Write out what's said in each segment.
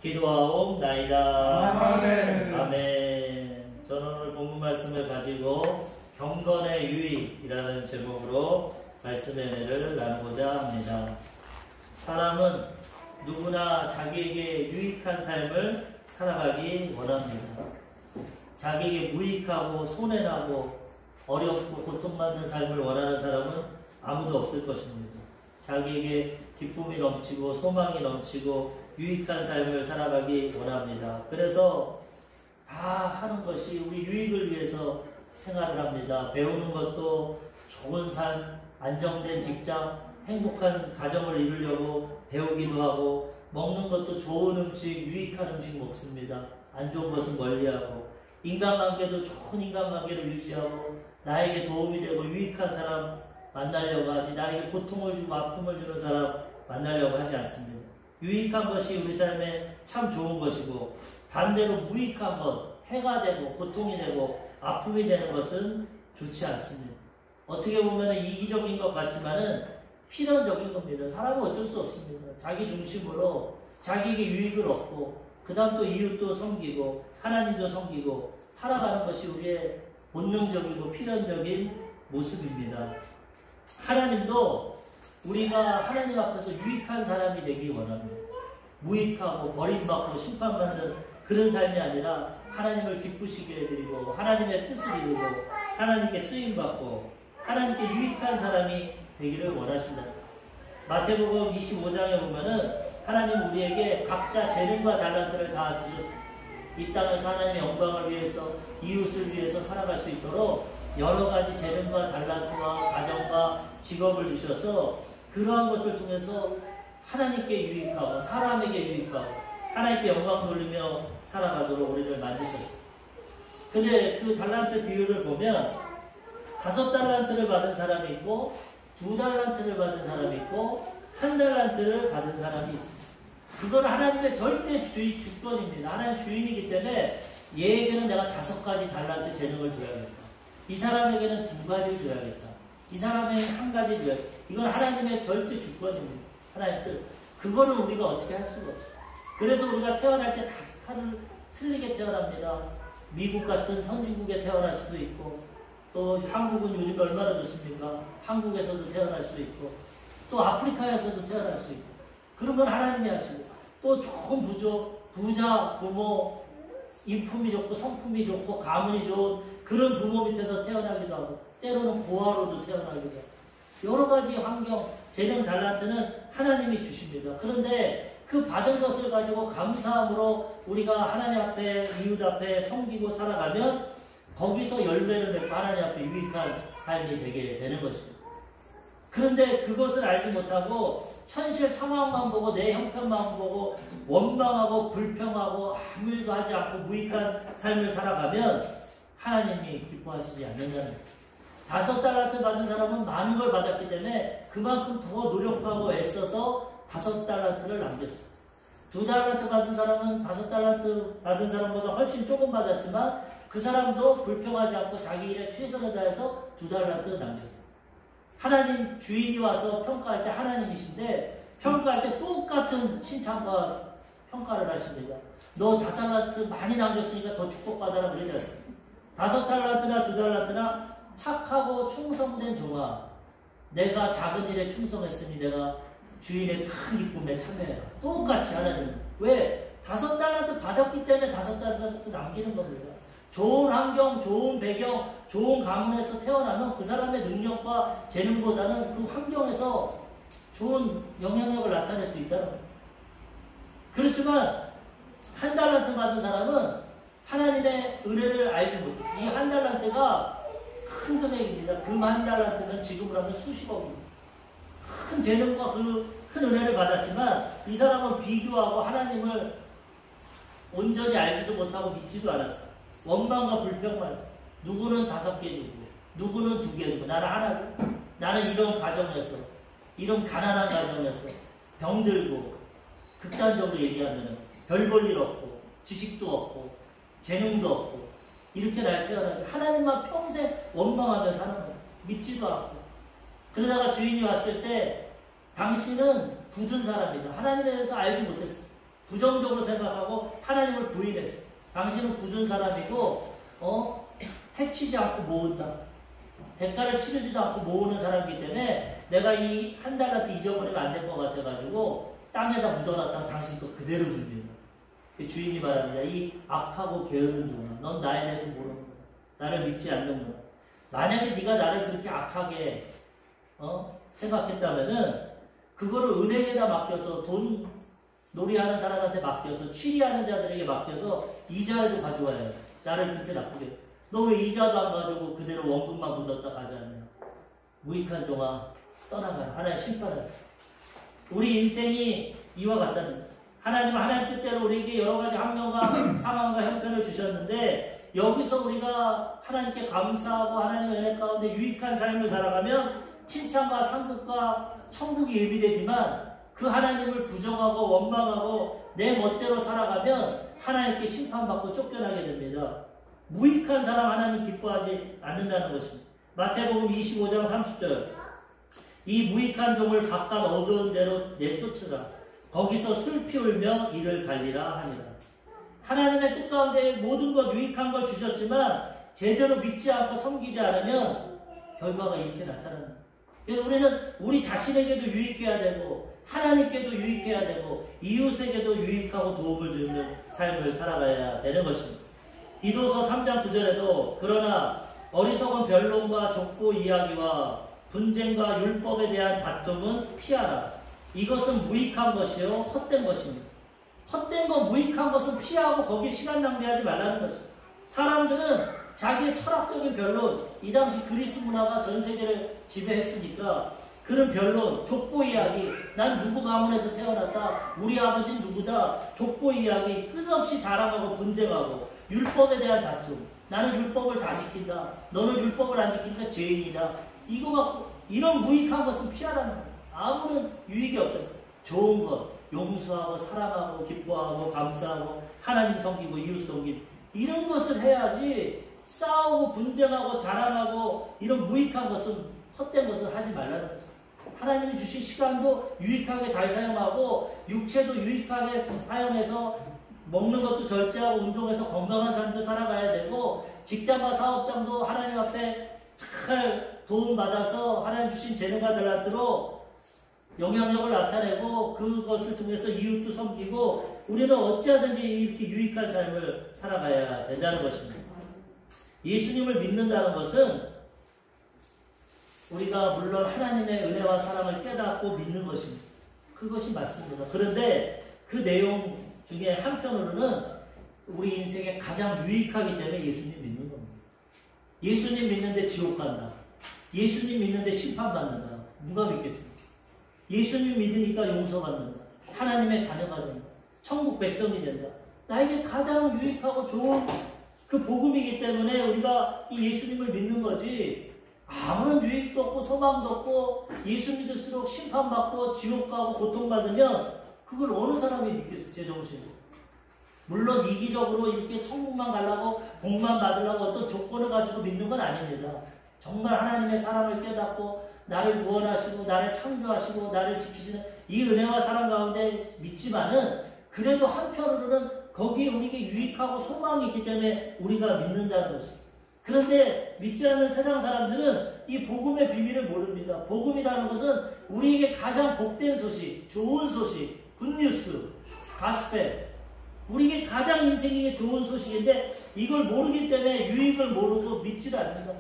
기도하옵나이다. 아멘. 아멘. 저는 오늘 본문 말씀을 가지고 경건의 유익이라는 제목으로 말씀의 은혜를 나누고자 합니다. 사람은 누구나 자기에게 유익한 삶을 살아가기 원합니다. 자기에게 무익하고 손해나고 어렵고 고통받는 삶을 원하는 사람은 아무도 없을 것입니다. 자기에게 기쁨이 넘치고 소망이 넘치고 유익한 삶을 살아가기 원합니다. 그래서 다 하는 것이 우리 유익을 위해서 생활을 합니다. 배우는 것도 좋은 삶, 안정된 직장, 행복한 가정을 이루려고 배우기도 하고, 먹는 것도 좋은 음식, 유익한 음식 먹습니다. 안 좋은 것은 멀리하고, 인간관계도 좋은 인간관계를 유지하고, 나에게 도움이 되고 유익한 사람 만나려고 하지, 나에게 고통을 주고 아픔을 주는 사람 만나려고 하지 않습니다. 유익한 것이 우리 삶에 참 좋은 것이고, 반대로 무익한 것, 해가 되고 고통이 되고 아픔이 되는 것은 좋지 않습니다. 어떻게 보면 이기적인 것 같지만은 필연적인 겁니다. 사람은 어쩔 수 없습니다. 자기 중심으로 자기에게 유익을 얻고, 그 다음 또 이웃도 섬기고 하나님도 섬기고 살아가는 것이 우리의 본능적이고 필연적인 모습입니다. 하나님도 우리가 하나님 앞에서 유익한 사람이 되기 원합니다. 무익하고 버림받고 심판받는 그런 삶이 아니라 하나님을 기쁘시게 해드리고 하나님의 뜻을 이루고 하나님께 쓰임받고 하나님께 유익한 사람이 되기를 원하신다. 마태복음 25장에 보면은 하나님 우리에게 각자 재능과 달란트를 다 주셨습니다. 이 땅에서 하나님의 영광을 위해서, 이웃을 위해서 살아갈 수 있도록 여러 가지 재능과 달란트와 가정과 직업을 주셔서 그러한 것을 통해서 하나님께 유익하고 사람에게 유익하고 하나님께 영광 돌리며 살아가도록 우리를 만드셨습니다. 근데 그 달란트 비율을 보면 5달란트를 받은 사람이 있고 2달란트를 받은 사람이 있고 1달란트를 받은 사람이 있습니다. 그건 하나님의 절대 주권입니다. 하나님 주인이기 때문에 얘에게는 내가 5가지 달란트 재능을 줘야겠다. 이 사람에게는 2가지를 줘야겠다. 이 사람에게는 1가지 줘야겠다. 이건 하나님의 절대 주권입니다. 하나님 뜻. 그거를 우리가 어떻게 할 수가 없어요. 그래서 우리가 태어날 때 다 틀리게 태어납니다. 미국 같은 선진국에 태어날 수도 있고, 또 한국은 요즘 얼마나 좋습니까? 한국에서도 태어날 수 있고, 또 아프리카에서도 태어날 수 있고, 그런 건 하나님이 하시고, 또 좋은 부자, 부모, 인품이 좋고 성품이 좋고 가문이 좋은 그런 부모 밑에서 태어나기도 하고, 때로는 고아로도 태어나기도 하고, 여러 가지 환경, 재능, 달란트는 하나님이 주십니다. 그런데 그 받은 것을 가지고 감사함으로 우리가 하나님 앞에, 이웃 앞에 섬기고 살아가면 거기서 열매를 맺고 하나님 앞에 유익한 삶이 되게 되는 것입니다. 그런데 그것을 알지 못하고 현실 상황만 보고 내 형편만 보고 원망하고 불평하고 아무 일도 하지 않고 무익한 삶을 살아가면 하나님이 기뻐하시지 않는다는 거예요. 5달란트 받은 사람은 많은 걸 받았기 때문에 그만큼 더 노력하고 애써서 5달란트를 남겼어요. 2달란트 받은 사람은 5달란트 받은 사람보다 훨씬 조금 받았지만 그 사람도 불평하지 않고 자기 일에 최선을 다해서 2달란트 남겼어요. 하나님 주인이 와서 평가할 때 하나님이신데 평가할 때 똑같은 칭찬과 평가를 하십니다. 너 5달란트 많이 남겼으니까 더 축복받아라 그러지 않습니까? 5달란트나 2달란트나 착하고 충성된 종아, 내가 작은 일에 충성했으니 내가 주인의 큰 기쁨에 참여해라. 똑같이 하나님. 왜? 5달란트 받았기 때문에 5달란트 남기는 겁니다. 좋은 환경, 좋은 배경, 좋은 가문에서 태어나면 그 사람의 능력과 재능보다는 그 환경에서 좋은 영향력을 나타낼 수 있다는 거예요. 그렇지만 1달란트 받은 사람은 하나님의 은혜를 알지 못해요. 이 1달란트가 큰 금액입니다. 그 1달란트는 지금으로 하면 수십억입니다. 큰 재능과 그 큰 은혜를 받았지만 이 사람은 비교하고 하나님을 온전히 알지도 못하고 믿지도 않았어요. 원망과 불평만 했어요. 누구는 5개 주고 누구는 2개 주고 나는 하나 주고, 나는 이런 가정에서 이런 가난한 가정에서 병들고 극단적으로 얘기하면 별 볼 일 없고 지식도 없고 재능도 없고 이렇게 날 태어나게 하나님만 평생 원망하며 사는 거예요. 믿지도 않고. 그러다가 주인이 왔을 때 당신은 굳은 사람이다. 하나님에 대해서 알지 못했어. 부정적으로 생각하고 하나님을 부인했어. 당신은 굳은 사람이고 해치지 않고 모은다. 대가를 치르지도 않고 모으는 사람이기 때문에 내가 이 한 달란트 잊어버리면 안 될 것 같아가지고 땅에다 묻어놨다가 당신 거 그대로 준비한다. 주인이 말합니다. 이 악하고 게으른 종아, 넌 나에 대해서 모르는구나. 나를 믿지 않는구나. 만약에 네가 나를 그렇게 악하게 생각했다면은 그거를 은행에다 맡겨서 돈 놀이하는 사람한테 맡겨서 취리하는 자들에게 맡겨서 이자를 가져와야 돼. 나를 그렇게 나쁘게. 너 왜 이자도 안 가지고 그대로 원금만 묻었다 가져왔냐. 무익한 종아 떠나가라. 하나님 심판했어. 우리 인생이 이와 같다는 거예요. 하나님 뜻대로 우리에게 여러 가지 학명과 상황과 형편을 주셨는데 여기서 우리가 하나님께 감사하고 하나님의 은혜 가운데 유익한 삶을 살아가면 칭찬과 상급과 천국이 예비되지만 그 하나님을 부정하고 원망하고 내 멋대로 살아가면 하나님께 심판받고 쫓겨나게 됩니다. 무익한 사람 하나님 기뻐하지 않는다는 것입니다. 마태복음 25장 30절 이 무익한 종을 바깥 어두운 데로 내쫓으라. 거기서 슬피 울며 이를 갈리라 하니라. 하나님의 뜻 가운데 모든 것 유익한 걸 주셨지만 제대로 믿지 않고 섬기지 않으면 결과가 이렇게 나타납니다. 그래서 우리는 우리 자신에게도 유익해야 되고 하나님께도 유익해야 되고 이웃에게도 유익하고 도움을 주는 삶을 살아가야 되는 것입니다. 디도서 3장 9절에도 그러나 어리석은 변론과 족보 이야기와 분쟁과 율법에 대한 다툼은 피하라. 이것은 무익한 것이요 헛된 것입니다. 헛된 것, 무익한 것은 피하고 거기에 시간 낭비하지 말라는 것입니다. 사람들은 자기의 철학적인 변론, 이 당시 그리스 문화가 전 세계를 지배했으니까 그런 변론, 족보 이야기, 난 누구 가문에서 태어났다, 우리 아버지는 누구다, 족보 이야기 끝없이 자랑하고 분쟁하고 율법에 대한 다툼, 나는 율법을 다 지킨다, 너는 율법을 안 지키니까 죄인이다. 이거 갖고 이런 무익한 것은 피하라는 거예요. 아무런 유익이 없다. 좋은 것, 용서하고 사랑하고 기뻐하고 감사하고 하나님 섬기고 이웃 섬기고 이런 것을 해야지 싸우고 분쟁하고 자랑하고 이런 무익한 것은 헛된 것을 하지 말라는 거죠. 하나님이 주신 시간도 유익하게 잘 사용하고 육체도 유익하게 사용해서 먹는 것도 절제하고 운동해서 건강한 삶도 살아가야 되고 직장과 사업장도 하나님 앞에 잘 도움받아서 하나님 주신 재능과 달란트로 영향력을 나타내고 그것을 통해서 이웃도 섬기고 우리는 어찌하든지 이렇게 유익한 삶을 살아가야 된다는 것입니다. 예수님을 믿는다는 것은 우리가 물론 하나님의 은혜와 사랑을 깨닫고 믿는 것입니다. 그것이 맞습니다. 그런데 그 내용 중에 한편으로는 우리 인생에 가장 유익하기 때문에 예수님 믿는 겁니다. 예수님 믿는데 지옥 간다. 예수님 믿는데 심판받는다. 누가 믿겠습니까? 예수님 믿으니까 용서받는다. 하나님의 자녀가 된다. 천국 백성이 된다. 나에게 가장 유익하고 좋은 그 복음이기 때문에 우리가 이 예수님을 믿는 거지 아무런 유익도 없고 소망도 없고 예수 믿을수록 심판받고 지옥 가고 고통받으면 그걸 어느 사람이 믿겠어요? 제정신으로. 물론 이기적으로 이렇게 천국만 가려고 복만 받으려고 어떤 조건을 가지고 믿는 건 아닙니다. 정말 하나님의 사랑을 깨닫고 나를 구원하시고 나를 창조하시고 나를 지키시는 이 은혜와 사랑 가운데 믿지만은 그래도 한편으로는 거기에 우리에게 유익하고 소망이 있기 때문에 우리가 믿는다는 것입니다. 그런데 믿지 않는 세상 사람들은 이 복음의 비밀을 모릅니다. 복음이라는 것은 우리에게 가장 복된 소식, 좋은 소식, 굿뉴스, 가스펠, 우리에게 가장 인생에게 좋은 소식인데 이걸 모르기 때문에 유익을 모르고 믿지를 않는다.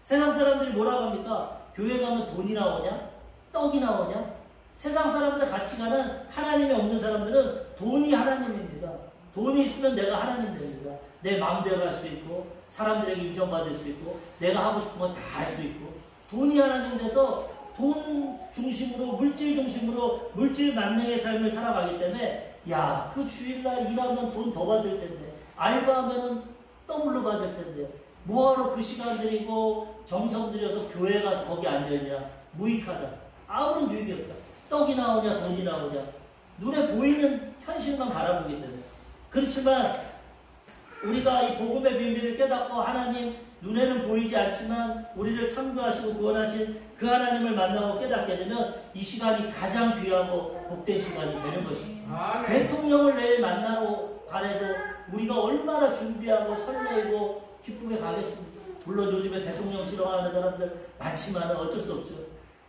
세상 사람들이 뭐라고 합니까? 교회 가면 돈이 나오냐? 떡이 나오냐? 세상 사람들의 가치관은 하나님이 없는 사람들은 돈이 하나님입니다. 돈이 있으면 내가 하나님 됩니다. 내 마음대로 할 수 있고 사람들에게 인정받을 수 있고 내가 하고 싶은 건 다 할 수 있고 돈이 하나님 돼서 돈 중심으로 물질 중심으로 물질 만능의 삶을 살아가기 때문에 야, 그 주일날 일하면 돈 더 받을 텐데 알바하면 더블로 받을 텐데 뭐하러 그 시간 들이고 정성 들여서 교회 가서 거기 앉아있냐. 무익하다. 아무런 유익이 없다. 떡이 나오냐 돈이 나오냐 눈에 보이는 현실만 바라보기 때문에. 그렇지만 우리가 이 복음의 비밀을 깨닫고 하나님 눈에는 보이지 않지만 우리를 창조하시고 구원하신 그 하나님을 만나고 깨닫게 되면 이 시간이 가장 귀하고 복된 시간이 되는 것입니다. 대통령을 내일 만나러 가래도 우리가 얼마나 준비하고 설레고 기쁘게 가겠습니까? 물론 요즘에 대통령 싫어하는 사람들 많지만 어쩔 수 없죠.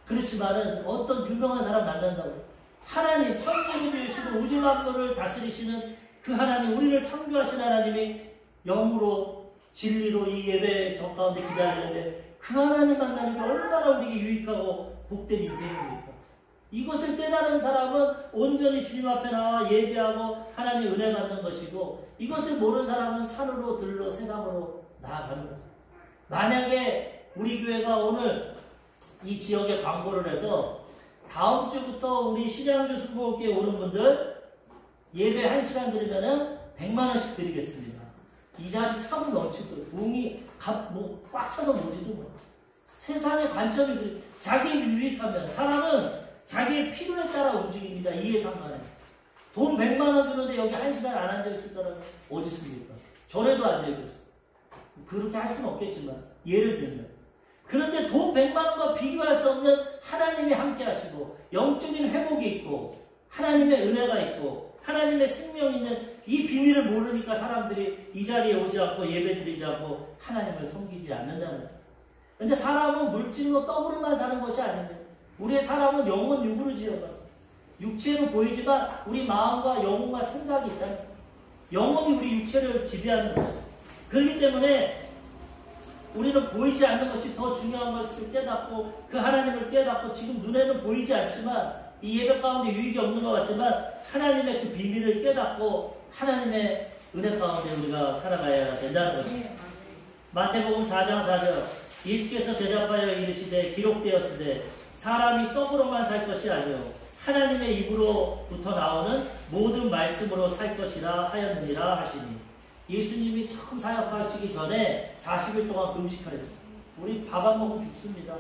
그렇지만은 어떤 유명한 사람 만난다고 하나님 천국을 지으시고 우주 만물을 다스리시는 그 하나님, 우리를 창조하신 하나님이 영으로 진리로 이 예배 저 가운데 기다리는데 그 하나님 만나는 게 얼마나 우리에게 유익하고 복된 인생입니까? 이것을 깨달은 사람은 온전히 주님 앞에 나와 예배하고 하나님의 은혜 받는 것이고, 이것을 모르는 사람은 산으로 들러 세상으로 나아가는 거죠. 만약에 우리 교회가 오늘 이 지역에 광고를 해서 다음 주부터 우리 신양주 순복음교회 오는 분들 예배 1시간 드리면은 100만원씩 드리겠습니다. 이 자리 차고 넘치고 부흥이 꽉 차서 모지도 뭐. 세상의 관점이 자기 유익하면 사람은 자기의 필요에 따라 움직입니다. 이해 상관에. 돈 100만원 주는데 여기 1시간 안 앉아있을 사람이 어디 있습니까? 전에도 앉아있겠어. 그렇게 할 수는 없겠지만 예를 들면, 그런데 돈 100만원과 비교할 수 없는 하나님이 함께 하시고 영적인 회복이 있고 하나님의 은혜가 있고 하나님의 생명이 있는 이 비밀을 모르니까 사람들이 이 자리에 오지 않고 예배드리지 않고 하나님을 섬기지 않는다는 거예요. 그런데 사람은 물질로 떡으로만 사는 것이 아닙니다. 우리의 사람은 영혼 육으로 지어가 육체로 보이지만 우리 마음과 영혼과 생각이 있다는 거예요. 영혼이 우리 육체를 지배하는 것이죠. 그렇기 때문에 우리는 보이지 않는 것이 더 중요한 것을 깨닫고 그 하나님을 깨닫고 지금 눈에는 보이지 않지만 이 예배 가운데 유익이 없는 것 같지만 하나님의 그 비밀을 깨닫고 하나님의 은혜 가운데 우리가 살아가야 된다는 것입니다. 마태복음 4장 4절 예수께서 대답하여 이르시되 기록되었으되 사람이 떡으로만 살 것이 아니요 하나님의 입으로부터 나오는 모든 말씀으로 살 것이라 하였느니라 하시니, 예수님이 처음 사역하시기 전에 40일 동안 금식하셨어요. 우리 밥 안 먹으면 죽습니다.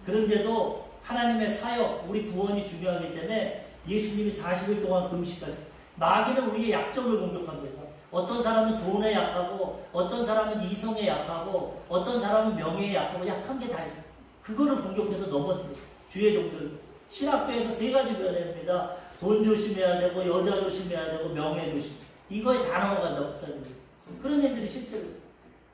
그런데도 하나님의 사역, 우리 구원이 중요하기 때문에 예수님이 40일 동안 금식하셨어요. 마귀는 우리의 약점을 공격합니다. 어떤 사람은 돈에 약하고 어떤 사람은 이성에 약하고 어떤 사람은 명예에 약하고 약한 게 다 있어요. 그거를 공격해서 넘어뜨려요. 주의 종들 신학교에서 3가지 변해입니다. 돈 조심해야 되고 여자 조심해야 되고 명예 조심. 이거에 다 넘어간다 목사님들. 그런 일들이 실제로 있어요.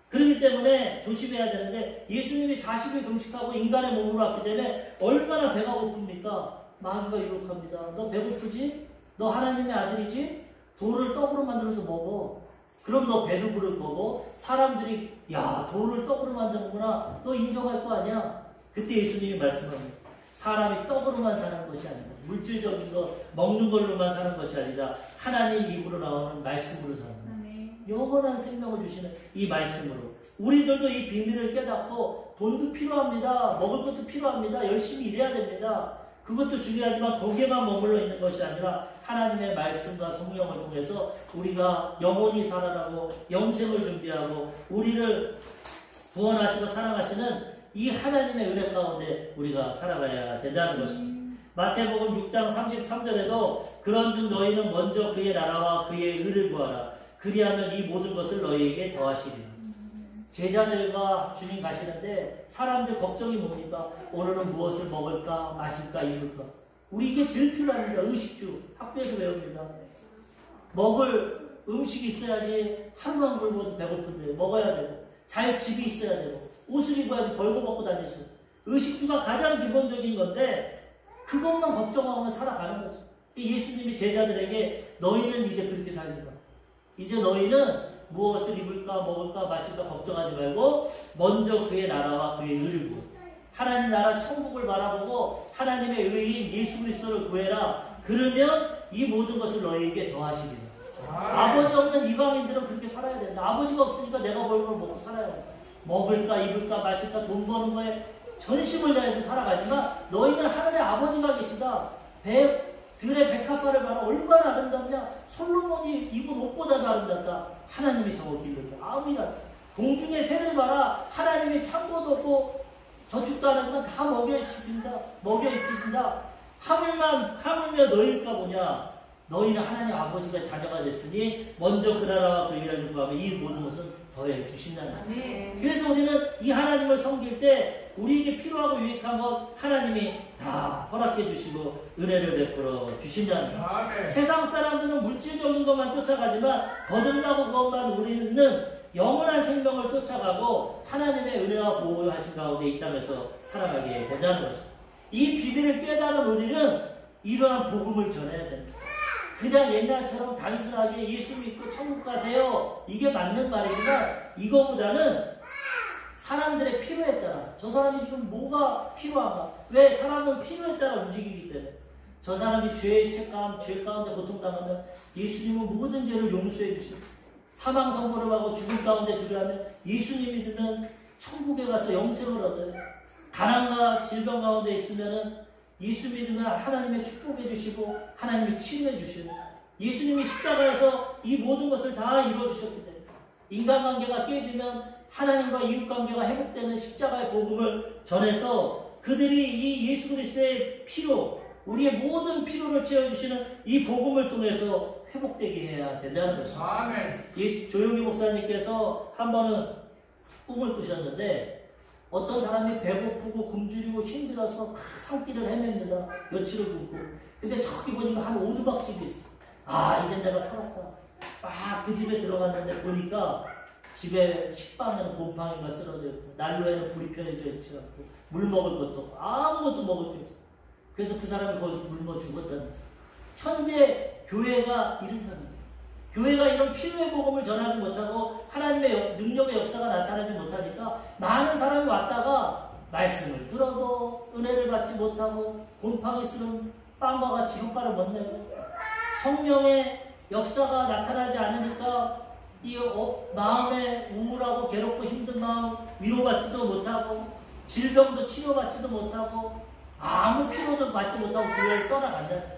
그렇기 때문에 조심해야 되는데 예수님이 40일 금식하고 인간의 몸으로 왔기 때문에 얼마나 배가 고픕니까? 마귀가 유혹합니다. 너 배고프지? 너 하나님의 아들이지? 돌을 떡으로 만들어서 먹어. 그럼 너 배도 부를 거고 사람들이 야 돌을 떡으로 만드는구나. 너 인정할 거 아니야? 그때 예수님이 말씀합니다. 사람이 떡으로만 사는 것이 아니다. 물질적인 거 먹는 걸로만 사는 것이 아니라 하나님 입으로 나오는 말씀으로 사는 거예요. 영원한 생명을 주시는 이 말씀으로 우리들도 이 비밀을 깨닫고 돈도 필요합니다. 먹을 것도 필요합니다. 열심히 일해야 됩니다. 그것도 중요하지만 거기에만 머물러 있는 것이 아니라 하나님의 말씀과 성령을 통해서 우리가 영원히 살아나고 영생을 준비하고 우리를 구원하시고 사랑하시는 이 하나님의 은혜 가운데 우리가 살아가야 된다는 것입니다. 마태복음 6장 33절에도 그런즉 너희는 먼저 그의 나라와 그의 의를 구하라. 그리하면 이 모든 것을 너희에게 더하시리라. 제자들과 주님 가시는데 사람들 걱정이 뭡니까? 오늘은 무엇을 먹을까 마실까 입을까. 우리 이게 제일 필요합니다. 의식주 학교에서 배웁니다. 먹을 음식이 있어야지 하루만 굶어도 배고픈데 먹어야 되고 잘 집이 있어야 되고 옷을 입어야지 벌고 먹고 다닐 수. 의식주가 가장 기본적인 건데 그것만 걱정하면 살아가는 거죠. 예수님이 제자들에게 너희는 이제 그렇게 살지 마. 이제 너희는 무엇을 입을까 먹을까 마실까 걱정하지 말고 먼저 그의 나라와 그의 의를 구해. 하나님 나라 천국을 바라보고 하나님의 의인 예수 그리스도를 구해라. 그러면 이 모든 것을 너희에게 더하시리라. 아버지 없는 이방인들은 그렇게 살아야 된다. 아버지가 없으니까 내가 벌 걸 먹고 살아야 된다. 먹을까 입을까 마실까 돈 버는 거에 전심을 다해서 살아가지만 너희는 하늘에 아버지가 계시다. 들의 백합화를 봐라. 얼마나 아름답냐. 솔로몬이 입은 옷보다도 아름답다. 하나님이 저거 길렀다. 아우이라. 공중의 새를 봐라. 하나님이 창고도 없고 저축도 안 하지만 다 먹여 입히신다. 하물며 너희일까 보냐. 너희는 하나님 아버지가 자녀가 됐으니 먼저 그 나라와 그 일을 구하면 이 모든 것은 더해 주신다는 거예요. 그래서 우리는 이 하나님을 섬길 때 우리에게 필요하고 유익한 것 하나님이 다 허락해 주시고 은혜를 베풀어 주신다는 거예요. 세상 사람들은 물질적인 것만 쫓아가지만 거듭나고 구원받은 우리는 영원한 생명을 쫓아가고 하나님의 은혜와 보호하신 가운데 이 땅에서 살아가게 된다는 것입니다. 이 비밀을 깨달은 우리는 이러한 복음을 전해야 됩니다. 그냥 옛날처럼 단순하게 예수 믿고 천국 가세요. 이게 맞는 말이지만 이거보다는 사람들의 필요에 따라 저 사람이 지금 뭐가 필요한가? 왜 사람은 필요에 따라 움직이기 때문에 저 사람이 죄의 책감, 죄 가운데 고통당하면 예수님은 모든 죄를 용서해 주시고 사망 선고를 하고 죽음 가운데 들어가면 예수님 믿으면 천국에 가서 영생을 얻어요. 가난과 질병 가운데 있으면은 예수 믿으면 하나님의 축복해 주시고 하나님이 치유해 주시고 예수님이 십자가에서 이 모든 것을 다 이루어주셨기 때문에 인간관계가 깨지면 하나님과 이웃관계가 회복되는 십자가의 복음을 전해서 그들이 이 예수 그리스도의 피로 우리의 모든 필요를 채워주시는 이 복음을 통해서 회복되게 해야 된다는 것입니다. 조용기 목사님께서 한 번은 꿈을 꾸셨는데 어떤 사람이 배고프고 굶주리고 힘들어서 막 산길을 헤맵니다. 며칠을 굶고. 근데 저기 보니까 한 오두막집이 있어. 아, 이제 내가 살았다. 막 그 집에 들어갔는데 보니까 집에 식빵에는 곰팡이가 쓰러져 있고 난로에는 불이 펴져 있지 않고 물 먹을 것도 없고 아무것도 먹을 게 없어. 그래서 그 사람이 거기서 굶어 죽었다는 거예요. 현재 교회가 이렇다는 거예요. 교회가 이런 필요의 복음을 전하지 못하고 하나님의 능력의 역사가 나타나지 못하니까 많은 사람이 왔다가 말씀을 들어도 은혜를 받지 못하고 곰팡이 쓰는 빵과 같이 효과를 못 내고 성령의 역사가 나타나지 않으니까 이 마음에 우울하고 괴롭고 힘든 마음 위로받지도 못하고 질병도 치료받지도 못하고 아무 필요도 받지 못하고 교회를 떠나간다.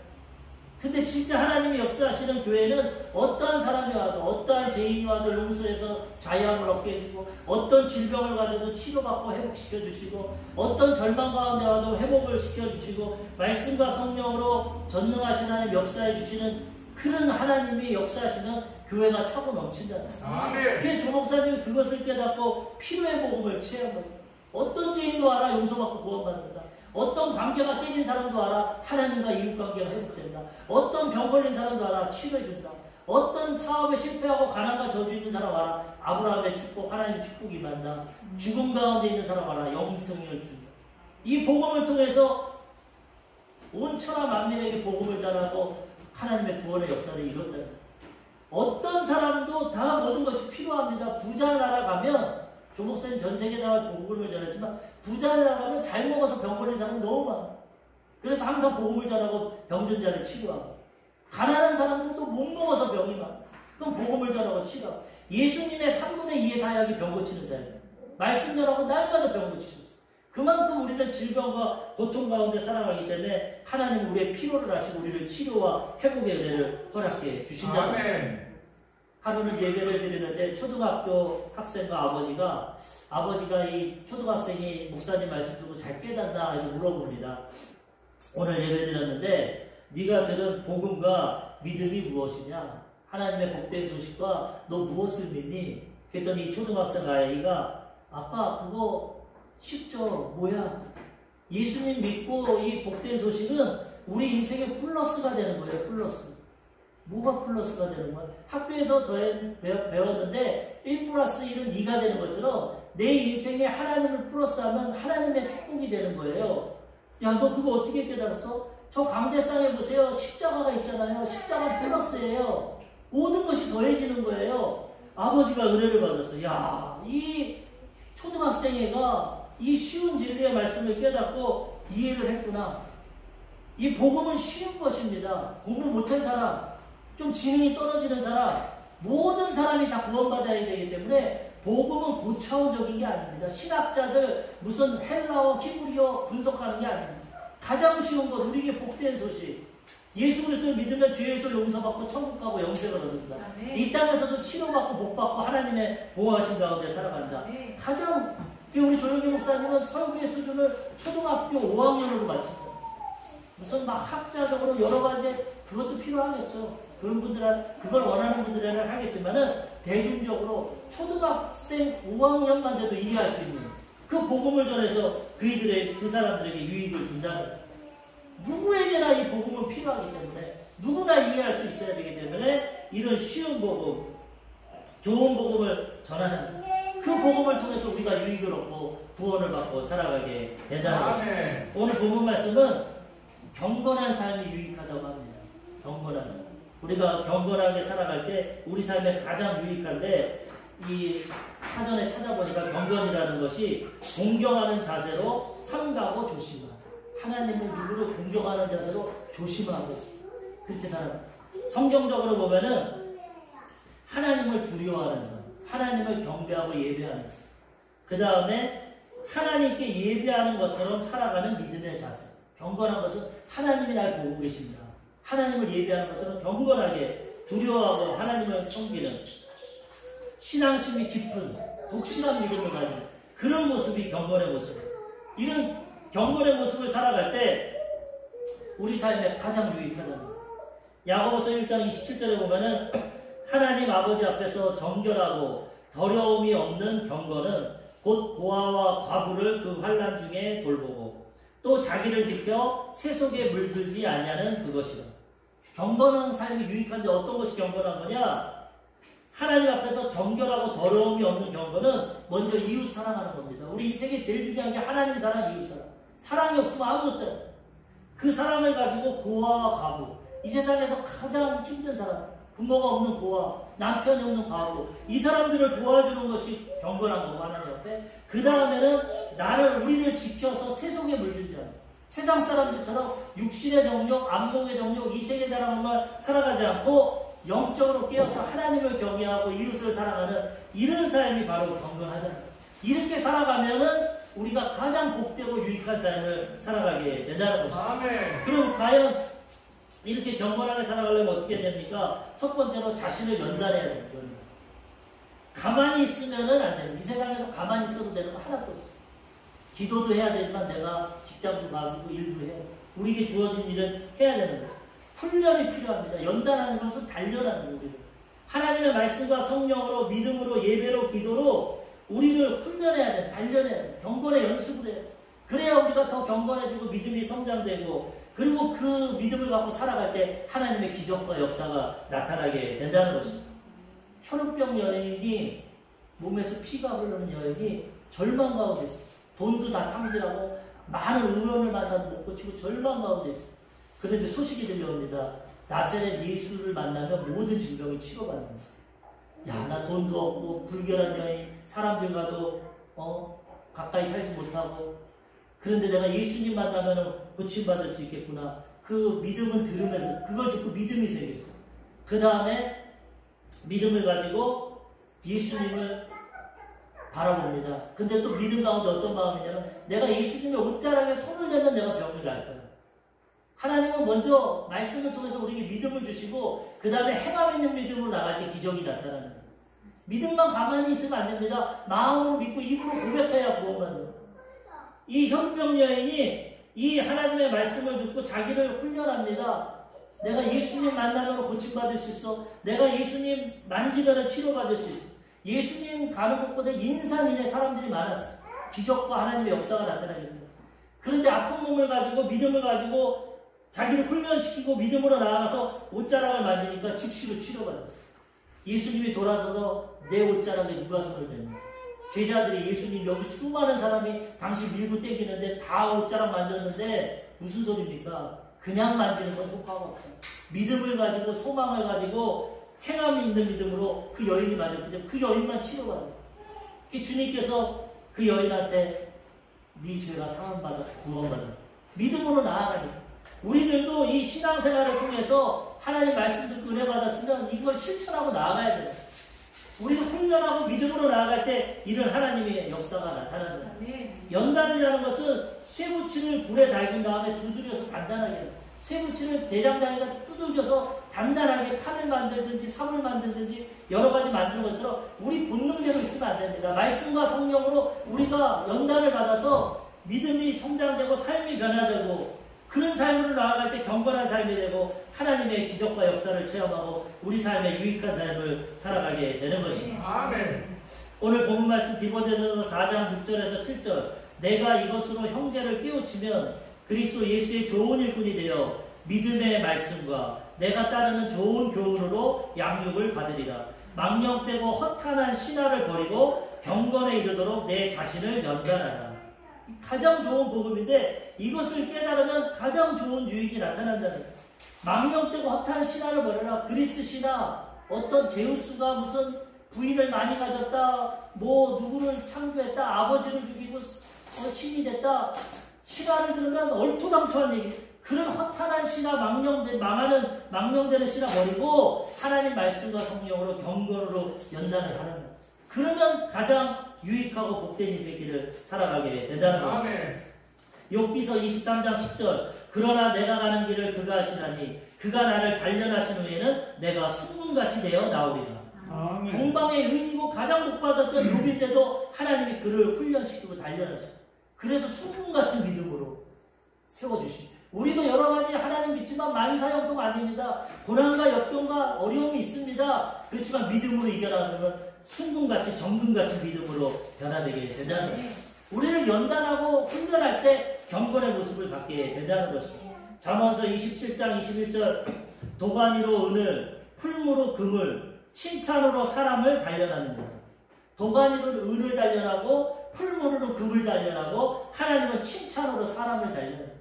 근데 진짜 하나님이 역사하시는 교회는 어떠한 사람이 와도 어떠한 죄인이 와도 용서해서 자유함을 얻게 해주고 어떤 질병을 가져도 치료받고 회복시켜주시고 어떤 절망 가운데 와도 회복을 시켜주시고 말씀과 성령으로 전능하신 하나님 역사해주시는 그런 하나님이 역사하시는 교회가 차고 넘친다는 거예요. 그래서 조 목사님이 그것을 깨닫고 필요의 복음을 취해버려요. 어떤 죄인도 알아 용서받고 구원받는다. 어떤 관계가 깨진 사람도 알아 하나님과 이웃관계가 회복된다. 어떤 병 걸린 사람도 알아 치료해준다. 어떤 사업에 실패하고 가난과 저주 있는 사람 알아 아브라함의 축복 하나님의 축복이 임한다. 죽음 가운데 있는 사람 알아 영생을 준다. 이 복음을 통해서 온 천하 만민에게 복음을 전하고 하나님의 구원의 역사를 이뤘다. 어떤 사람도 다 모든 것이 필요합니다. 부자 나라 가면 조 목사님 전 세계 나라 복음을 전했지만 부자 나라 가면 잘 먹어서 병 걸린 사람 너무 많아. 그래서 항상 복음을 전하고 병든 자를 치료하고 가난한 사람들은 또 못 먹어서 병이 많아. 그럼 복음을 전하고 치료하고 예수님의 3분의 2의 사역이 병 고치는 사역이에요. 말씀 전하고 날마다 병 고치셨어요. 그만큼 우리는 질병과 고통 가운데 살아가기 때문에 하나님 우리의 필요를 아시고 우리를 치료와 회복의 은혜를 허락해 주신다는 하루는 예배를 드리는데 초등학교 학생과 아버지가 이 초등학생이 목사님 말씀 듣고 잘 깨닫나 해서 물어봅니다. 오늘 예배 드렸는데 네가 들은 복음과 믿음이 무엇이냐? 하나님의 복된 소식과 너 무엇을 믿니? 그랬더니 이 초등학생 아이가 아빠 그거 쉽죠. 뭐야? 예수님 믿고 이 복된 소식은 우리 인생의 플러스가 되는 거예요. 플러스. 뭐가 플러스가 되는 거야? 학교에서 배웠는데 1 플러스 1은 2가 되는 것처럼 내 인생에 하나님을 플러스하면 하나님의 축복이 되는 거예요. 야, 너 그거 어떻게 깨달았어? 저 강대상에 보세요. 십자가가 있잖아요. 십자가 플러스예요. 모든 것이 더해지는 거예요. 아버지가 은혜를 받았어. 야, 이 초등학생애가 이 쉬운 진리의 말씀을 깨닫고 이해를 했구나. 이 복음은 쉬운 것입니다. 공부 못한 사람, 좀 지능이 떨어지는 사람, 모든 사람이 다 구원받아야 되기 때문에 복음은 고차원적인 게 아닙니다. 신학자들 무슨 헬라어, 히브리어 분석하는 게 아닙니다. 가장 쉬운 것, 우리에게 복된 소식. 예수 그리스도를 믿으면 죄에서 용서받고 천국 가고 영생을 얻는다. 이 땅에서도 치료받고 복받고 하나님의 보호하신 가운데 살아간다. 가장 우리 조영기 목사님은 설교의 수준을 초등학교 5학년으로 마친다. 무슨 막 학자적으로 여러 가지 그것도 필요하겠죠. 그런 그걸 원하는 분들에는 하겠지만은 대중적으로 초등학생 5학년만 돼도 이해할 수 있는 그 복음을 전해서 그 사람들에게 유익을 준다는 누구에게나 이 복음은 필요하기 때문에 누구나 이해할 수 있어야 되기 때문에 이런 쉬운 복음, 좋은 복음을 전하는 그 복음을 통해서 우리가 유익을 얻고 구원을 받고 살아가게 된다는 것입니다. 오늘 본문 말씀은 경건한 삶이 유익하다고 합니다. 경건한 삶. 우리가 경건하게 살아갈 때 우리 삶에 가장 유익한데 이 사전에 찾아보니까 경건이라는 것이 공경하는 자세로 삼가고 조심하고 하나님을 누구를 공경하는 자세로 조심하고 그렇게 살아요. 성경적으로 보면은 하나님을 두려워하는 삶, 하나님을 경배하고 예배하는 삶, 그 다음에 하나님께 예배하는 것처럼 살아가는 믿음의 자세. 경건한 것은 하나님이 날 보고 계십니다. 하나님을 예배하는 것처럼 경건하게 두려워하고 하나님을 섬기는 신앙심이 깊은 독실한 믿음을 가진 그런 모습이 경건의 모습. 이런 경건의 모습을 살아갈 때 우리 삶에 가장 유익하다는 것. 야고보서 1장 27절에 보면은 하나님 아버지 앞에서 정결하고 더러움이 없는 경건은 곧 고아와 과부를 그 환난 중에 돌보고 또 자기를 지켜 세속에 물들지 아니하는 그것이라. 경건한 삶이 유익한데 어떤 것이 경건한 거냐? 하나님 앞에서 정결하고 더러움이 없는 경건은 먼저 이웃 사랑하는 겁니다. 우리 인생에 제일 중요한 게 하나님 사랑, 이웃 사랑. 사랑이 없으면 아무것도 없어요. 그 사랑을 가지고 고아와 과부, 이 세상에서 가장 힘든 사람, 부모가 없는 고아, 남편이 없는 과부, 이 사람들을 도와주는 것이 경건한 거고 하나님 앞에. 그 다음에는 우리를 지켜서 세속에 물들지 않고 세상 사람들처럼 육신의 정욕, 안목의 정욕, 이 세계 사랑만 살아가지 않고 영적으로 깨어서 하나님을 경외하고 이웃을 사랑하는 이런 삶이 바로 경건하잖아요. 이렇게 살아가면은 우리가 가장 복되고 유익한 삶을 살아가게 된다는 것이죠. 아멘. 그럼 과연 이렇게 경건하게 살아가려면 어떻게 됩니까? 첫 번째로 자신을 연단해야 됩니다. 가만히 있으면은 안 됩니다. 이 세상에서 가만히 있어도 되는 거 하나도 없어요. 기도도 해야 되지만 내가 직장도 가고 일도 해야 돼. 우리에게 주어진 일은 해야 되는 거예요. 훈련이 필요합니다. 연단하는 것은 단련하는 거예요. 하나님의 말씀과 성령으로 믿음으로 예배로 기도로 우리를 훈련해야 돼. 단련해야 돼. 경건의 연습을 해야 돼. 그래야 우리가 더 경건해지고 믿음이 성장되고 그리고 그 믿음을 갖고 살아갈 때 하나님의 기적과 역사가 나타나게 된다는 것입니다. 혈우병 여인이 몸에서 피가 흐르는 여인이 절망 가운데 있어요. 돈도 다 탕진하고 많은 의원을 만나도 못 고치고 절망 가운데 있어요. 그런데 소식이 들려옵니다. 나사렛 예수를 만나면 모든 질병이 치료받는다. 야, 나 돈도 없고 불결한 여인, 사람들과도 가까이 살지 못하고 그런데 내가 예수님 만나면 고침받을 수 있겠구나. 그 믿음은 들으면서 그걸 듣고 믿음이 생겼어. 그 다음에 믿음을 가지고 예수님을 바라봅니다. 근데 또 믿음 가운데 어떤 마음이냐면 내가 예수님의 옷자락에 손을 대면 내가 병을 날 거야. 하나님은 먼저 말씀을 통해서 우리에게 믿음을 주시고 그 다음에 행함 있는 믿음으로 나갈 때 기적이 나타나는 거예요. 믿음만 가만히 있으면 안 됩니다. 마음으로 믿고 입으로 고백해야 구원받는 거예요. 이 혈우병 여인이 이 하나님의 말씀을 듣고 자기를 훈련합니다. 내가 예수님 만나면 고침받을 수 있어. 내가 예수님 만지면 치료받을 수 있어. 예수님 가는 곳곳에 인산인해 사람들이 많았어. 기적과 하나님의 역사가 나타나게 됩니다. 그런데 아픈 몸을 가지고 믿음을 가지고 자기를 훈련시키고 믿음으로 나아가서 옷자락을 만지니까 즉시로 치료받았어. 예수님이 돌아서서 내 옷자락에 누가 손을 댔냐. 제자들이 예수님 여기 수많은 사람이 당신 밀고 땡기는데 다 옷자락 만졌는데 무슨 소리입니까? 그냥 만지는 건 효과가 없어요. 믿음을 가지고 소망을 가지고 행함이 있는 믿음으로 그 여인이 맞았거든요. 그 여인만 치료받았어요. 주님께서 그 여인한테 네 죄가 사함받아 구원받아 믿음으로 나아가니까 우리들도 이 신앙생활을 통해서 하나님 말씀 듣고 은혜 받았으면 이걸 실천하고 나아가야 돼요. 우리도 훈련하고 믿음으로 나아갈 때 이런 하나님의 역사가 나타나는 거예요. 연단이라는 것은 쇠붙이를 불에 달군 다음에 두드려서 단단하게 해요. 쇠붙이를 대장장이가 두들겨서 단단하게 칼을 만들든지 삽을 만들든지 여러 가지 만드는 것처럼 우리 본능대로 있으면 안 됩니다. 말씀과 성령으로 우리가 연단을 받아서 믿음이 성장되고 삶이 변화되고 그런 삶으로 나아갈 때 경건한 삶이 되고 하나님의 기적과 역사를 체험하고 우리 삶에 유익한 삶을 살아가게 되는 것입니다. 아멘. 오늘 본문 말씀 디모데전서 4장 6절에서 7절 내가 이것으로 형제를 깨우치면 그리스도 예수의 좋은 일꾼이 되어 믿음의 말씀과 내가 따르는 좋은 교훈으로 양육을 받으리라. 망령되고 허탄한 신화를 버리고 경건에 이르도록 내 자신을 연단하라. 가장 좋은 복음인데 이것을 깨달으면 가장 좋은 유익이 나타난다는 거예요. 망령되고 허탄한 신화를 버려라. 그리스 신화, 어떤 제우스가 무슨 부인을 많이 가졌다, 뭐 누구를 창조했다, 아버지를 죽이고 신이 됐다. 신화를 들으면 얼토당토한 얘기. 그런 허탄한 신화, 망령되는 신화 버리고 하나님 말씀과 성령으로 경건으로 연단을 하는 거예요. 그러면 가장 유익하고 복된 인생길을 살아가게 된다는 것입니다. 욥기서 23장 10절 그러나 내가 가는 길을 그가 하시나니 그가 나를 단련하신 후에는 내가 순금같이 되어 나오리라. 아멘. 동방의 의인이고 가장 복받았던 욥인데도 하나님이 그를 훈련시키고 단련하셔. 그래서 순금같은 믿음으로 세워주십니다. 우리도 여러 가지 하나님 믿지만 만사형통 아닙니다. 고난과 역경과 어려움이 있습니다. 그렇지만 믿음으로 이겨나가면 순금같이 정금같은 믿음으로 변화되게 된다는 것입니다. 우리를 연단하고 훈련할 때 경건의 모습을 갖게 된다는 것입니다. 잠언서 27장 21절 도가니로 은을, 풀무로 금을, 칭찬으로 사람을 단련하는 것. 도가니로 은을 단련하고 풀무로 금을 단련하고 하나님은 칭찬으로 사람을 단련합니다.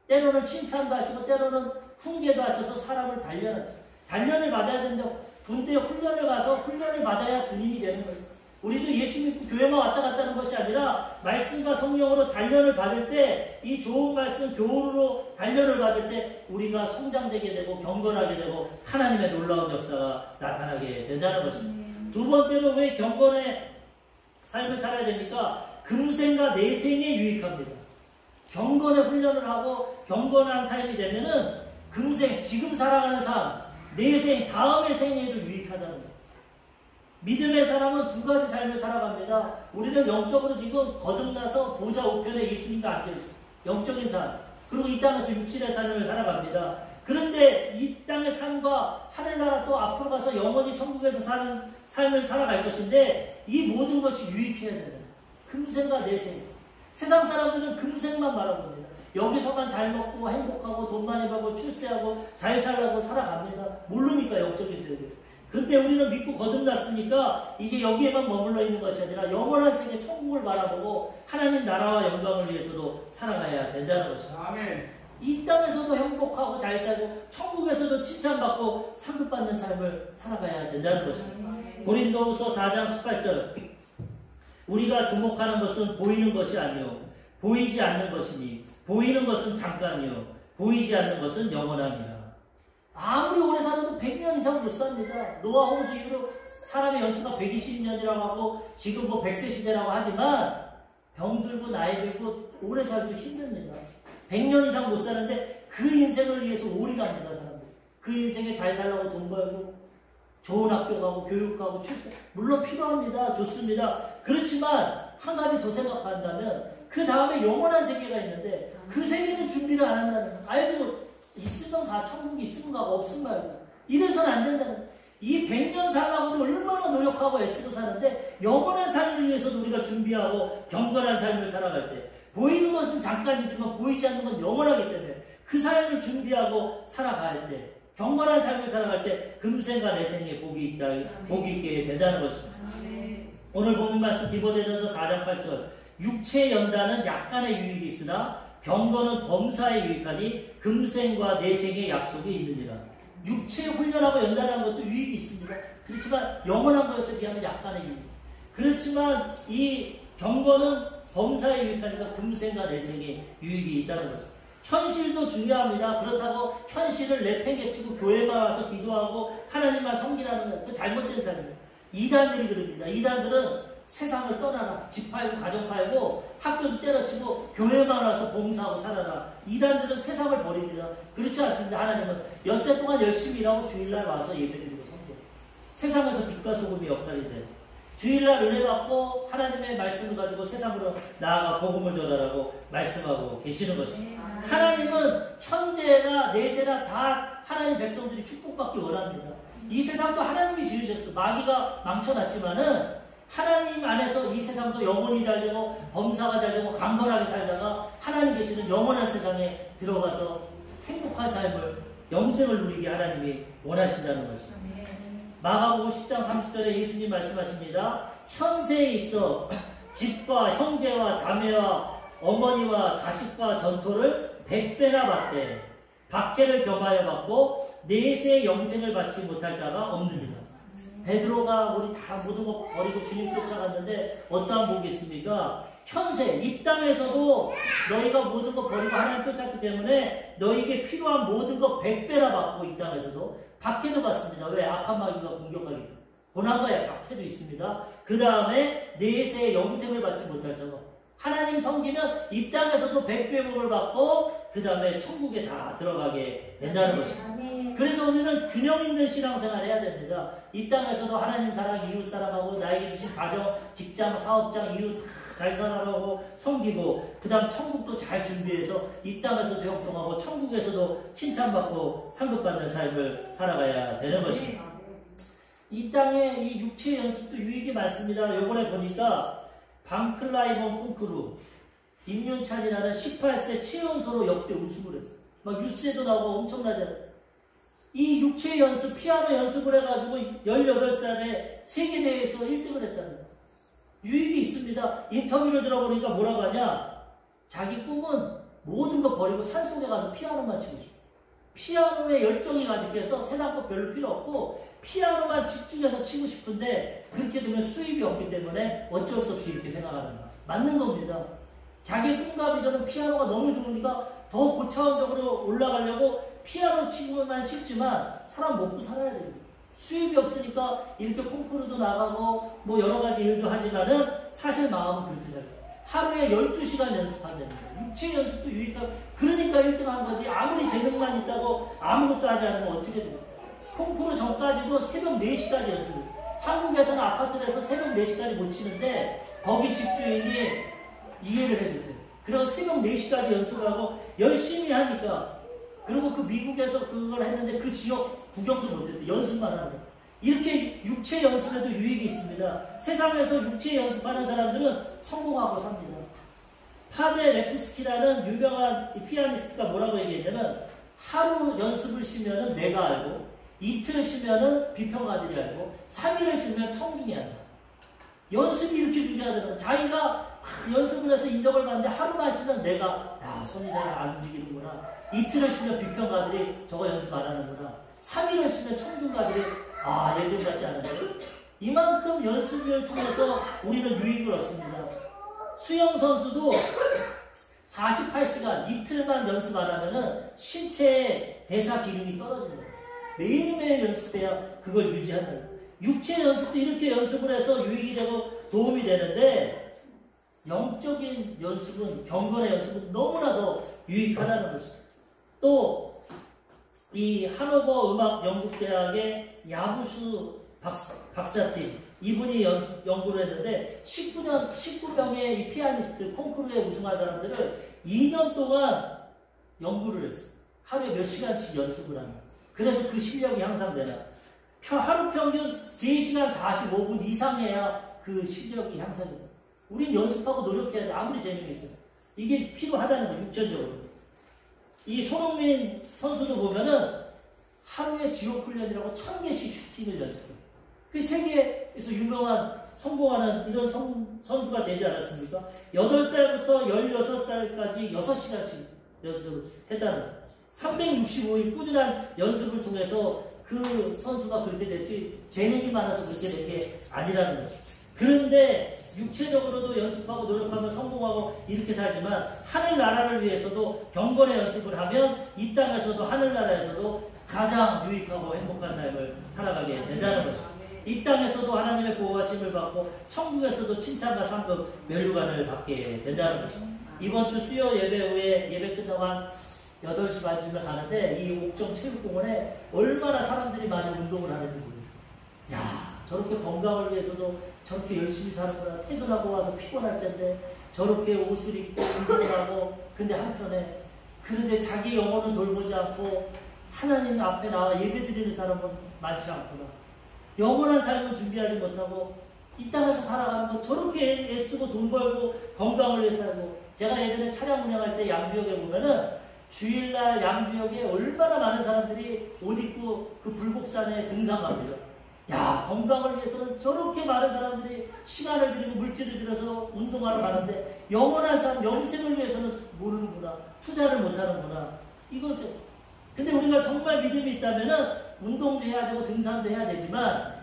때로는 칭찬도 하시고 때로는 훈계도 하셔서 사람을 단련하죠. 단련을 받아야 된다. 군대 훈련을 가서 훈련을 받아야 군인이 되는 거예요. 우리도 예수 믿고 교회만 왔다 갔다 하는 것이 아니라 말씀과 성령으로 단련을 받을 때 이 좋은 말씀 교훈으로 단련을 받을 때 우리가 성장되게 되고 경건하게 되고 하나님의 놀라운 역사가 나타나게 된다는 것입니다. 두 번째로 왜 경건의 삶을 살아야 됩니까? 금생과 내생에 유익합니다. 경건의 훈련을 하고 경건한 삶이 되면은 금생, 지금 살아가는 삶, 내생, 다음의 생에도 유익하다는 거예요. 믿음의 사람은 두 가지 삶을 살아갑니다. 우리는 영적으로 지금 거듭나서 보좌 우편에 예수님과 앉아있어요. 영적인 삶. 그리고 이 땅에서 육신의 삶을 살아갑니다. 그런데 이 땅의 삶과 하늘나라 또 앞으로 가서 영원히 천국에서 사는 삶을 살아갈 것인데 이 모든 것이 유익해야 된다. 금생과 내생. 세상 사람들은 금생만 바라봅니다. 여기서만 잘 먹고 행복하고 돈 많이 벌고 출세하고 잘 살라고 살아갑니다. 모르니까 영적인 세계. 그런데 우리는 믿고 거듭났으니까 이제 여기에만 머물러 있는 것이 아니라 영원한 세계 천국을 바라보고 하나님 나라와 영광을 위해서도 살아가야 된다는 것입니다. 아멘. 이 땅에서도 행복하고 잘 살고 천국에서도 칭찬받고 상급받는 삶을 살아가야 된다는 것입니다. 고린도후서 4장 18절 우리가 주목하는 것은 보이는 것이 아니요 보이지 않는 것이니 보이는 것은 잠깐이요 보이지 않는 것은 영원함이라. 아무리 오래 살아도 100년 이상 못 삽니다. 노아 홍수 이후로 사람의 연수가 120년이라고 하고 지금 뭐 100세 시대라고 하지만 병들고 나이 들고 오래 살기도 힘듭니다. 100년 이상 못 사는데 그 인생을 위해서 오리갑니다. 사람들. 그 인생에 잘 살라고 돈 벌고 좋은 학교 가고 교육 가고 출세 물론 필요합니다. 좋습니다. 그렇지만 한 가지 더 생각한다면 그 다음에 영원한 세계가 있는데 그 세계는 준비를 안 한다는 거. 알죠? 있으면 가, 천국이 있으면 가고 없으면 말고. 이래서는 안 된다는 거예요. 이 100년 살라고도 얼마나 노력하고 애쓰고 사는데 영원한 삶을 위해서도 우리가 준비하고 경건한 삶을 살아갈 때 보이는 것은 잠깐이지만 보이지 않는 건 영원하기 때문에 그 삶을 준비하고 살아갈 때 경건한 삶을 살아갈 때 금생과 내생에 복이 있다, 복이 있게 되자는 것입니다. 오늘 본문 말씀 디모데전서 4장 8절 육체의 연단은 약간의 유익이 있으나 경건은 범사에 유익하니 금생과 내생의 약속이 있느니라. 육체 훈련하고 연단하는 것도 유익이 있습니다. 그렇지만 영원한 것에 비하면 약간의 유익. 그렇지만 이 경건은 범사에 유익하니까 금생과 내생의 유익이 있다는 거죠. 현실도 중요합니다. 그렇다고 현실을 내팽개치고 교회만 와서 기도하고 하나님만 섬기라는 건 그 잘못된 삶이에요. 이단들이 그럽니다. 이단들은 세상을 떠나라. 집 팔고 가정 팔고 학교도 때려치고 교회만 와서 봉사하고 살아라. 이단들은 세상을 버립니다. 그렇지 않습니다. 하나님은 엿새 동안 열심히 일하고 주일날 와서 예배드리고 섬겨요. 세상에서 빛과 소금의 역할이 돼요. 주일날 은혜 받고 하나님의 말씀을 가지고 세상으로 나아가 복음을 전하라고 말씀하고 계시는 것입니다. 하나님은 현재나 내세나 다 하나님 백성들이 축복받기 원합니다. 이 세상도 하나님이 지으셨어. 마귀가 망쳐놨지만은 하나님 안에서 이 세상도 영원히 살려고 범사가 살려고 강건하게 살다가 하나님 계시는 영원한 세상에 들어가서 행복한 삶을 영생을 누리게 하나님이 원하신다는 것입니다. 마가복음 10장 30절에 예수님 말씀하십니다. 현세에 있어 집과 형제와 자매와 어머니와 자식과 전토를 100배나 받되 박해를 겸하여 받고 내세의 영생을 받지 못할 자가 없느니라. 베드로가 우리 다 모든 것 버리고 주님 쫓아갔는데 어떠한 복이 있습니까? 현세, 이 땅에서도 너희가 모든 것 버리고 하나님 쫓았기 때문에 너희에게 필요한 모든 것 100배나 받고 이 땅에서도 박해도 받습니다. 왜? 악한 마귀가 공격하기 고난과 박해도 있습니다. 그 다음에 내세의 영생을 받지 못할 자가 하나님 섬기면 이 땅에서도 100배 복을 받고 그 다음에 천국에 다 들어가게 된다는 것입니다. 그래서 우리는 균형 있는 신앙생활을 해야 됩니다. 이 땅에서도 하나님 사랑, 이웃 사랑하고 나에게 주신 가정, 직장, 사업장, 이웃 다 잘 살아가고 섬기고 그 다음 천국도 잘 준비해서 이 땅에서도 형통하고 천국에서도 칭찬받고 상급받는 삶을 살아가야 되는 것입니다. 이 땅에 이 육체 연습도 유익이 많습니다. 요번에 보니까 방클라이번 콩쿠르 임윤찬이라는 18세 최연소로 역대 우승을 했어요. 막 뉴스에도 나오고 엄청나잖아요. 이 육체 연습, 피아노 연습을 해가지고 18살에 세계대회에서 1등을 했다는 거예요. 유익이 있습니다. 인터뷰를 들어보니까 뭐라고 하냐? 자기 꿈은 모든 거 버리고 산속에 가서 피아노만 치고 싶어. 피아노에 열정이 가득해서 세상 것 별로 필요 없고 피아노만 집중해서 치고 싶은데 그렇게 되면 수입이 없기 때문에 어쩔 수 없이 이렇게 생각하는 거야. 맞는 겁니다. 자기 꿈과 비전은 피아노가 너무 좋으니까 더 고차원적으로 올라가려고 피아노 치고만 싶지만 사람 먹고 살아야 됩니다. 수입이 없으니까 이렇게 콩쿠르도 나가고 뭐 여러 가지 일도 하지만은 사실 마음은 그렇게 살아요. 하루에 12시간 연습한답니다. 육체 연습도 유익하고 그러니까 1등 한 거지. 아무리 재능만 있다고 아무것도 하지 않으면 어떻게 돼요? 콩쿠르 전까지도 새벽 4시까지 연습을. 한국에서는 아파트에서 새벽 4시까지 못 치는데 거기 집주인이 이해를 해줬대요. 그래서 새벽 4시까지 연습을 하고 열심히 하니까 그리고 그 미국에서 그걸 했는데 그 지역 구경도 못했대. 연습만 하는 거예요. 이렇게 육체 연습에도 유익이 있습니다. 세상에서 육체 연습하는 사람들은 성공하고 삽니다. 파데 레프스키라는 유명한 피아니스트가 뭐라고 얘기했냐면 하루 연습을 쉬면은 내가 알고 이틀을 쉬면은 비평가들이 알고 3일을 쉬면 청중이 안다. 연습이 이렇게 중요하다는 자기가 연습을 해서 인정을 받는데 하루만 쉬면 내가 야 손이 잘 안 움직이는구나. 이틀을 쉬면 비평가들이 저거 연습 안 하는구나. 3일을 쉬면 청중가들이 아 예전 같지 않은데 이만큼 연습을 통해서 우리는 유익을 얻습니다. 수영 선수도 48시간 이틀만 연습 안 하면은 신체의 대사 기능이 떨어진다. 매일매일 연습해야 그걸 유지한다. 육체 연습도 이렇게 연습을 해서 유익이 되고 도움이 되는데 영적인 연습은 경건의 연습은 너무나 더 유익하다는 것입니다. 또 이 하노버 음악연극대학의 야부수 박사팀 이분이 연구를 했는데 19명의 이 피아니스트 콩쿠르에 우승한 사람들을 2년 동안 연구를 했어요. 하루에 몇 시간씩 연습을 하는. 그래서 그 실력이 향상되나. 하루 평균 3시간 45분 이상 해야 그 실력이 향상됩니다. 우린 연습하고 노력해야 돼. 아무리 재능이 있어요. 이게 필요하다는 거예요. 육체적으로. 이 손흥민 선수도 보면은 하루에 지옥훈련이라고 1000개씩 슈팅을 연습해요. 그 세계에서 유명한 성공하는 이런 선수가 되지 않았습니까? 8살부터 16살까지 6시간씩 연습을 했다는 거예요. 365일 꾸준한 연습을 통해서 그 선수가 그렇게 됐지 재능이 많아서 그렇게 된 게 아니라는 거죠. 그런데 육체적으로도 연습하고 노력하면 성공하고 이렇게 살지만 하늘나라를 위해서도 경건의 연습을 하면 이 땅에서도 하늘나라에서도 가장 유익하고 행복한 삶을 살아가게 된다는 것입니다. 이 땅에서도 하나님의 보호하심을 받고 천국에서도 칭찬과 상급 면류관을 받게 된다는 것입니다. 이번 주 수요 예배 후에 예배 끝나고 한 8시 반쯤에 가는데 이 옥정 체육공원에 얼마나 사람들이 많이 운동을 하는지 모르겠어요. 야 저렇게 건강을 위해서도 저렇게 열심히 사는구나. 퇴근하고 와서 피곤할 텐데 저렇게 옷을 입고 운동을 하고, 근데 한편에 그런데 자기 영혼은 돌보지 않고 하나님 앞에 나와 예배드리는 사람은 많지 않구나. 영원한 삶을 준비하지 못하고 이 땅에서 살아가는 거 저렇게 애쓰고 돈 벌고 건강을 위해 살고. 제가 예전에 차량 운행할 때 양주역에 보면은 주일날 양주역에 얼마나 많은 사람들이 옷 입고 그 불곡산에 등산 갑니다. 야, 건강을 위해서는 저렇게 많은 사람들이 시간을 들이고 물질을 들여서 운동하러 가는데 영원한 삶, 영생을 위해서는 모르는구나. 투자를 못하는구나. 이거 근데 우리가 정말 믿음이 있다면은 운동도 해야 되고 등산도 해야 되지만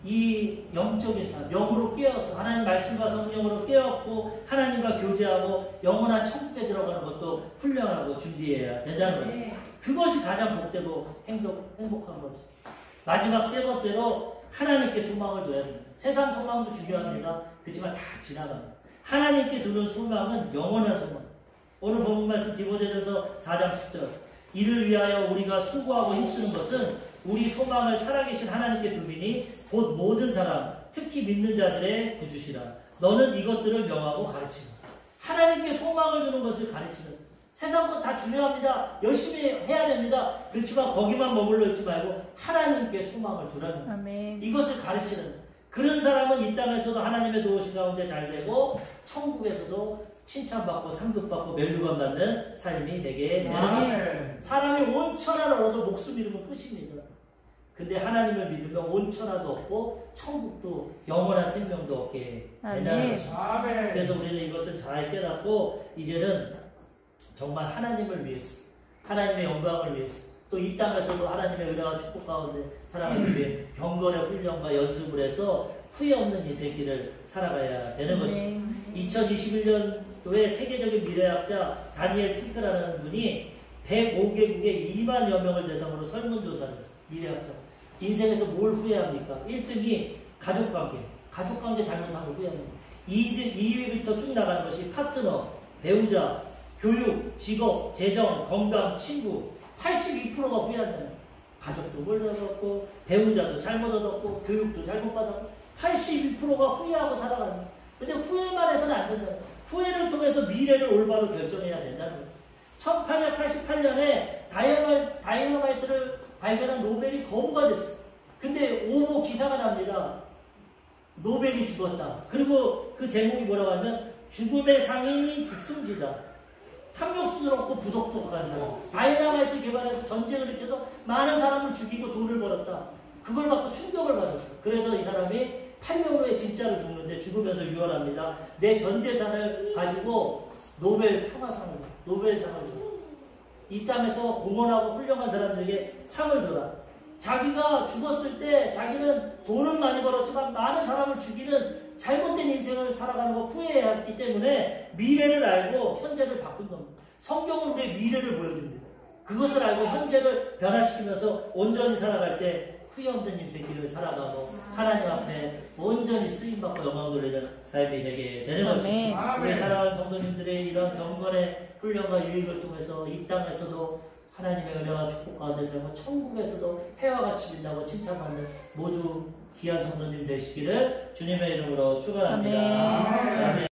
이 영적인 삶, 영으로 깨어서 하나님 말씀과 성령으로 깨었고 하나님과 교제하고 영원한 천국에 들어가는 것도 훈련하고 준비해야 된다는 거죠. 그것이 가장 복되고 행복한 것이죠. 마지막 세 번째로 하나님께 소망을 둬야 됩니다. 세상 소망도 중요합니다. 그렇지만 다 지나갑니다. 하나님께 두는 소망은 영원한 소망. 오늘 본문 말씀 디모데전서 4장 10절. 이를 위하여 우리가 수고하고 힘쓰는 것은 우리 소망을 살아계신 하나님께 두미니 곧 모든 사람, 특히 믿는 자들의 구주시라. 너는 이것들을 명하고 가르치라. 하나님께 소망을 두는 것을 가르치는. 세상 것 다 중요합니다. 열심히 해야 됩니다. 그렇지만 거기만 머물러 있지 말고 하나님께 소망을 두라는 거예요. 이것을 가르치는. 그런 사람은 이 땅에서도 하나님의 도우심 가운데 잘 되고 천국에서도 칭찬받고 상급받고 멸류관 받는 삶이 되게 되는 거예요. 사람이 온천하를 얻어도 목숨 잃으면 끝입니다. 근데 하나님을 믿으면 온천하도 없고 천국도 영원한 생명도 얻게 된다는 것이죠. 그래서 우리는 이것을 잘 깨닫고 이제는 정말 하나님을 위해서, 하나님의 영광을 위해서, 또 이 땅에서도 하나님의 은혜와 축복 가운데 살아가기 위해 경건의 훈련과 연습을 해서 후회 없는 인생길을 살아가야 되는 것입니다. 2021년도에 세계적인 미래학자 다니엘 핑크라는 분이 105개국에 2만여 명을 대상으로 설문조사를 했어요. 미래학자. 인생에서 뭘 후회합니까? 1등이 가족관계. 가족관계 잘못한 걸 후회합니다. 2위부터 쭉 나가는 것이 파트너, 배우자, 교육, 직업, 재정, 건강, 친구. 82%가 후회한다는 거예요. 가족도 뭘 얻었고, 배우자도 잘못 얻었고, 교육도 잘못 받았고, 82%가 후회하고 살아가는 거예요. 근데 후회만 해서는 안 된다는 거예요. 후회를 통해서 미래를 올바로 결정해야 된다는 거예요. 1888년에 다이너마이트를 발견한 노벨이 거부가 됐어요. 근데 오보 기사가 납니다. 노벨이 죽었다. 그리고 그 제목이 뭐라고 하면 죽음의 상인이 죽순지다. 탐욕스럽고 부덕독한 사람. 다이너마이트 개발해서 전쟁을 일으켜서 많은 사람을 죽이고 돈을 벌었다. 그걸 받고 충격을 받았어요. 그래서 이 사람이 8년 후에 진짜로 죽는데 죽으면서 유언합니다. 내 전 재산을 가지고 노벨 평화상을 줘. 노벨상을 줘. 이 땅에서 공헌하고 훌륭한 사람들에게 상을 줘라. 자기가 죽었을 때 자기는 돈은 많이 벌었지만 많은 사람을 죽이는 잘못된 인생을 살아가는 거 후회해야 했기 때문에 미래를 알고 현재를 바꾼 겁니다. 성경은 우리의 미래를 보여줍니다. 그것을 알고 현재를 변화시키면서 온전히 살아갈 때 후회 없는 인생길을 살아가고 하나님 앞에 온전히 쓰임받고 영광 돌리는 삶이 되게 되는 것입니다. 우리 사랑하는 성도님들의 이런 경건의 훈련과 유익을 통해서 이 땅에서도 하나님의 은혜와 축복 가운데 살고 천국에서도 해와 같이 빛나고 칭찬받는 모두 귀한 성도님 되시기를 주님의 이름으로 축원합니다. 아멘.